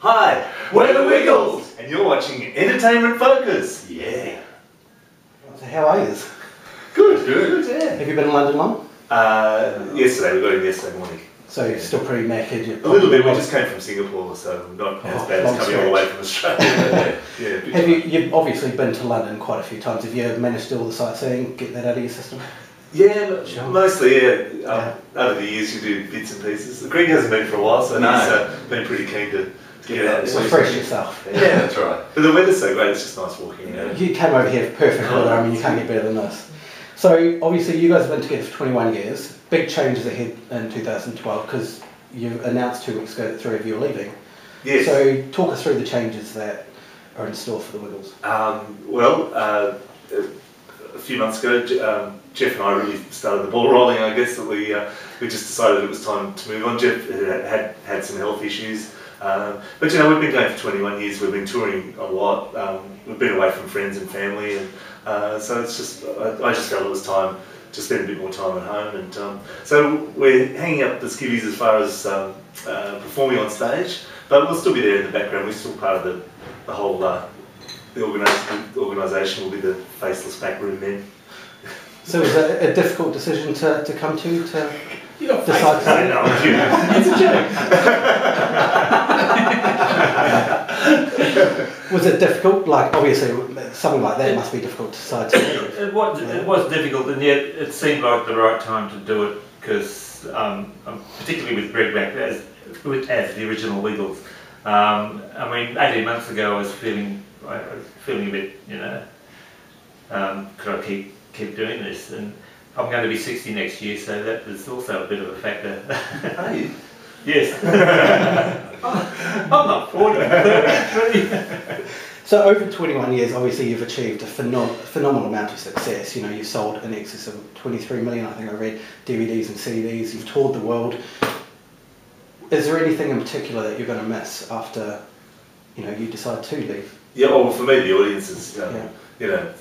Hi, we're the Wiggles, and you're watching Entertainment Focus. Yeah. So how are you? Good, yeah. Have you been in London long? Yesterday, we got in yesterday morning. So you're still pretty knackered? A little bit, we just came from Singapore, so not as bad as coming all the way from Australia. Have you've obviously been to London quite a few times. Have you managed to do all the sightseeing, get that out of your system? Yeah, mostly, yeah. Over the years you do bits and pieces. Greg hasn't been for a while, so he's been pretty keen to get out there. Refresh yourself. Yeah, that's right. But the weather's so great, it's just nice walking around. You came over here for perfect weather, I mean you can't get better than this. So obviously you guys have been together for 21 years. Big changes ahead in 2012 because you announced 2 weeks ago that 3 of you are leaving. Yes. So talk us through the changes that are in store for the Wiggles. A few months ago, Jeff and I really started the ball rolling. I guess that we just decided it was time to move on. Jeff had some health issues, but you know we've been going for 21 years. We've been touring a lot. We've been away from friends and family, and so it's just I just felt it was time to spend a bit more time at home. And so we're hanging up the skivvies as far as performing on stage, but we'll still be there in the background. We're still part of the whole. The organisation will be the faceless backroom men. So was it a difficult decision to come to decide? No, it's a joke. Was it difficult? Like obviously something like that must be difficult to decide to leave. It was difficult, and yet it seemed like the right time to do it because particularly with Greg back as the original Wiggles. I mean, 18 months ago I was feeling a bit, you know, could I keep doing this? And I'm going to be 60 next year, so that is also a bit of a factor. Are you? Yes. I'm not 40, 30. So over 21 years, obviously you've achieved a phenomenal amount of success. You know, you've sold in excess of 23 million, I think I read, DVDs and CDs. You've toured the world. Is there anything in particular that you're going to miss after, you know, you decide to leave? Yeah, well, for me, the audience is, you know,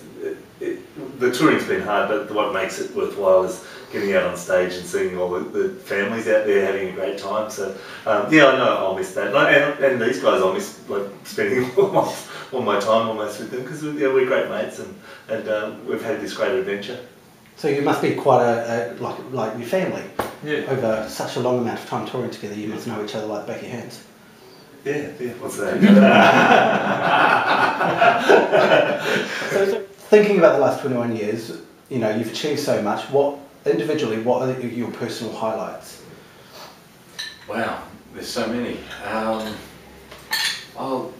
the touring's been hard, but what makes it worthwhile is getting out on stage and seeing all the families out there having a great time. So, yeah, I know I'll miss that. And these guys, I'll miss like spending all my time almost with them because we're great mates and we've had this great adventure. So you must be quite like your family. Yeah. Over such a long amount of time touring together, you must know each other like the back of your hands. Yeah, what's that? So thinking about the last 21 years, you know, you've achieved so much. What are your personal highlights? Wow, there's so many. Well,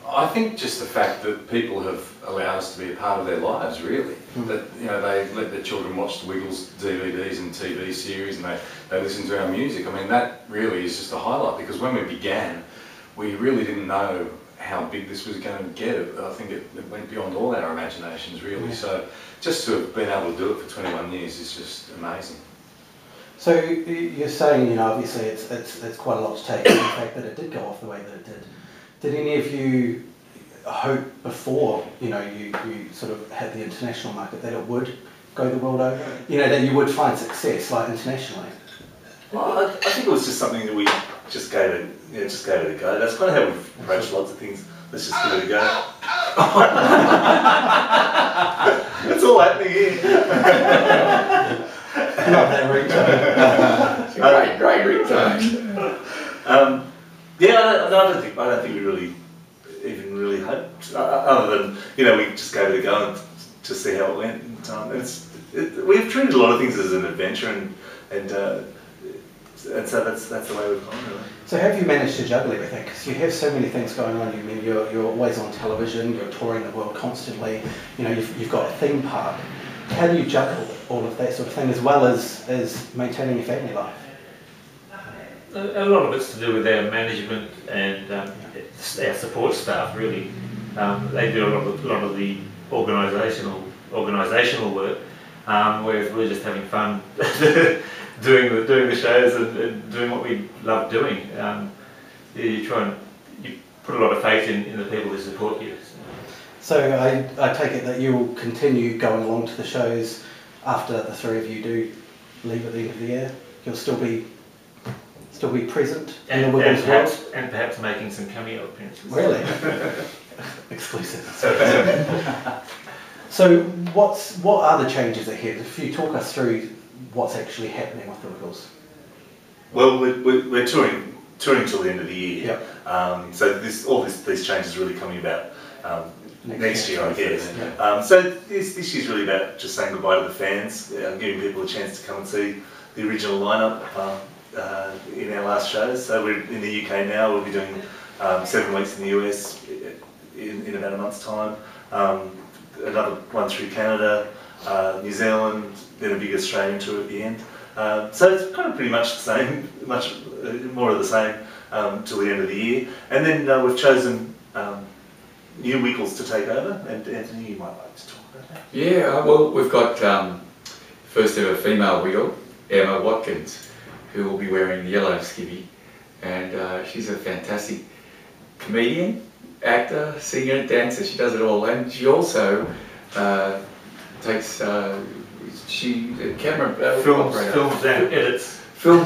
I think just the fact that people have allowed us to be a part of their lives, really. That, you know, they let their children watch the Wiggles DVDs and TV series, and they listen to our music. I mean, that really is just a highlight because when we began, we really didn't know how big this was going to get. I think it went beyond all our imaginations, really. So just to have been able to do it for 21 years is just amazing. So you're saying, you know, obviously it's quite a lot to take in the fact that it did go off the way that it did. Did any of you hope before, you know, you sort of had the international market that it would go the world over? You know, that you would find success like internationally? Well, I think it was just something that we just gave it a go. That's kind of how we've approached lots of things. Let's just give it a go. It's all happening here. Not that ringtone. Great ringtone. Yeah, I don't think we really even really hoped. Other than, you know, we just gave it a go and to see how it went. And, we've treated a lot of things as an adventure, and so that's the way we've gone, really. So how have you managed to juggle everything? Because you have so many things going on. You mean you're always on television, you're touring the world constantly. You know, you've got a theme park. How do you juggle all of that sort of thing as well as maintaining your family life? A lot of it's to do with our management and our support staff. Really, they do a lot of the organisational work, whereas we're just having fun doing the shows and doing what we love doing. You put a lot of faith in the people who support you. So I take it that you will continue going along to the shows after the 3 of you do leave at the end of the year. You'll still be still be present in And, the Wiggles world? perhaps making some cameo appearances. Really? Exclusive. So what are the changes ahead? If you talk us through what's actually happening with the Wiggles. Well, we're touring till the end of the year. Yep. So these changes are really coming about next year, I guess. Yeah. So this year's really about just saying goodbye to the fans, giving people a chance to come and see the original lineup in our last shows. So we're in the UK now. We'll be doing 7 weeks in the US in about a month's time. Another one through Canada, New Zealand, then a big Australian tour at the end. So it's kind of pretty much the same, much more of the same till the end of the year. And then we've chosen new Wiggles to take over, and Anthony, you might like to talk about that. Yeah, well, we've got first ever female Wiggle, Emma Watkins, who will be wearing the yellow skivvy, and she's a fantastic comedian, actor, singer, dancer. She does it all, and she also takes she camera Films films and edits. So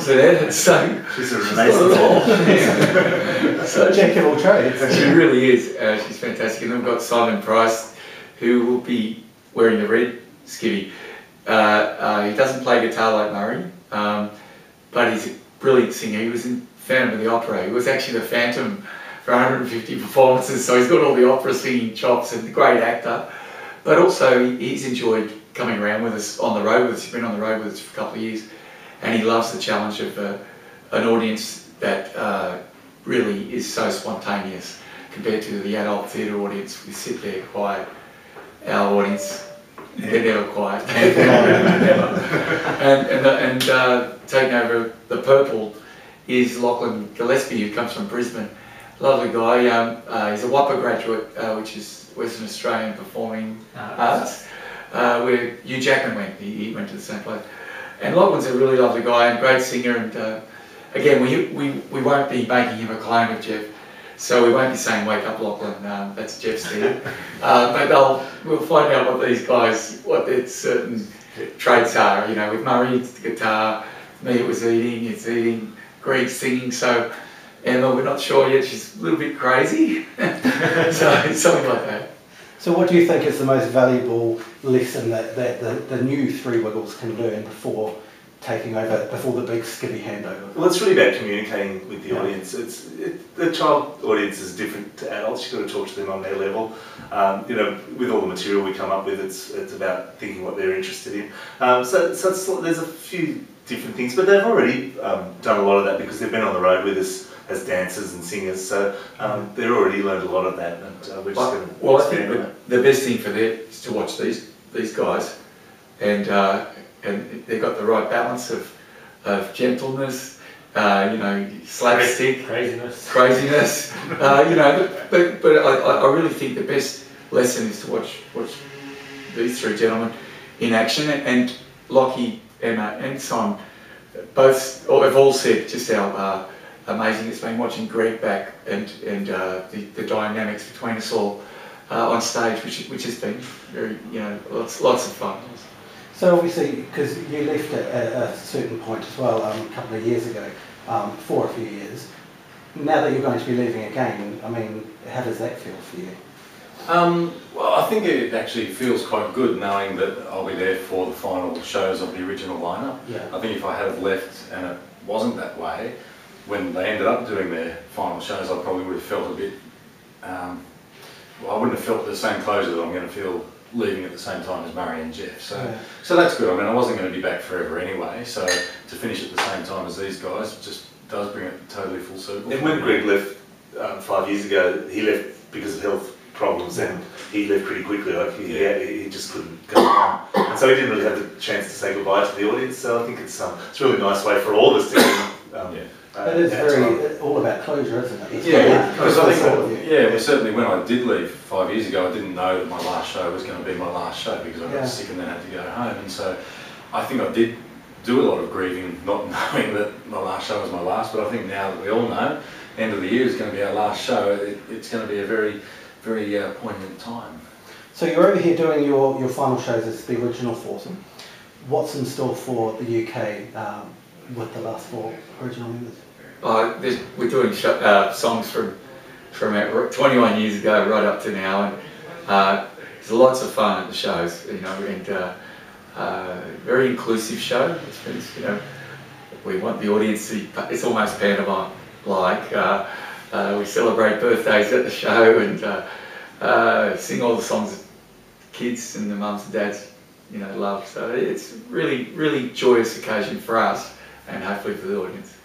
She's a renaissance. So jack of all trades. she really is. She's fantastic. And then we've got Simon Price, who will be wearing the red skivvy. He doesn't play guitar like Murray, but he's a brilliant singer. He was in Phantom of the Opera. He was actually the Phantom for 150 performances, so he's got all the opera singing chops and a great actor. But also he's enjoyed coming around with us on the road with us. He's been on the road with us for a couple of years, and he loves the challenge of an audience that really is so spontaneous compared to the adult theatre audience. We sit there quiet. Our audience, they're never quiet. and taking over the purple is Lachlan Gillespie, who comes from Brisbane. Lovely guy. He's a WAPA graduate, which is Western Australian Performing Arts, where Hugh Jackman went. He went to the same place. And Lachlan's a really lovely guy and great singer. And again, we won't be making him a clone of Jeff, so we won't be saying "Wake up, Lachlan." That's Jeff's thing. But we'll find out what these guys, what their certain traits are. You know, with Murray it's the guitar, me it was eating, it's eating, Greg singing. So Emma, we're not sure yet. She's a little bit crazy, so something like that. So what do you think is the most valuable lesson that the new Three Wiggles can learn before taking over, before the big skivvy handover? Well, it's really about communicating with the audience. The child audience is different to adults. You've got to talk to them on their level. You know, with all the material we come up with, it's about thinking what they're interested in. So there's a few different things, but they've already done a lot of that because they've been on the road with us as dancers and singers. So they've already learned a lot of that, and we're just going to Well, I expand on think the best thing for them is to watch these guys, and they've got the right balance of gentleness, you know, slapstick, craziness, you know. But I really think the best lesson is to watch these three gentlemen in action, and Lockie, Emma, and Simon both have all said just how amazing it's been watching Greg back and the dynamics between us all on stage, which has been very, you know, lots of fun. So obviously, because you left at a certain point as well, a couple of years ago, for a few years. Now that you're going to be leaving again, I mean, how does that feel for you? Well, I think it actually feels quite good knowing that I'll be there for the final shows of the original lineup. Yeah. I think if I had have left and it wasn't that way, when they ended up doing their final shows, I probably would have felt a bit, well, I wouldn't have felt the same closure that I'm going to feel leaving at the same time as Murray and Jeff. So that's good. I mean, I wasn't going to be back forever anyway, so to finish at the same time as these guys just does bring it totally full circle. And when Greg left 5 years ago, he left because of health problems, and he left pretty quickly. Like he just couldn't go on, and so he didn't really have the chance to say goodbye to the audience. So I think it's a really nice way for all of us to. It is very all about closure, isn't it? Yeah, because I think well, certainly when I did leave 5 years ago, I didn't know that my last show was going to be my last show because I got sick and then had to go home, and so I think I did do a lot of grieving, not knowing that my last show was my last. But I think now that we all know, end of the year is going to be our last show. It's going to be a very poignant time. So you're over here doing your final shows as the original foursome. What's in store for the UK with the last four original members? We're doing songs from 21 years ago right up to now, and there's lots of fun at the shows, you know, and very inclusive show. It's, you know, we want the audience to, it's almost pantomime-like. We celebrate birthdays at the show and sing all the songs that kids and the mums and dads, you know, love. So it's really, really joyous occasion for us and hopefully for the audience.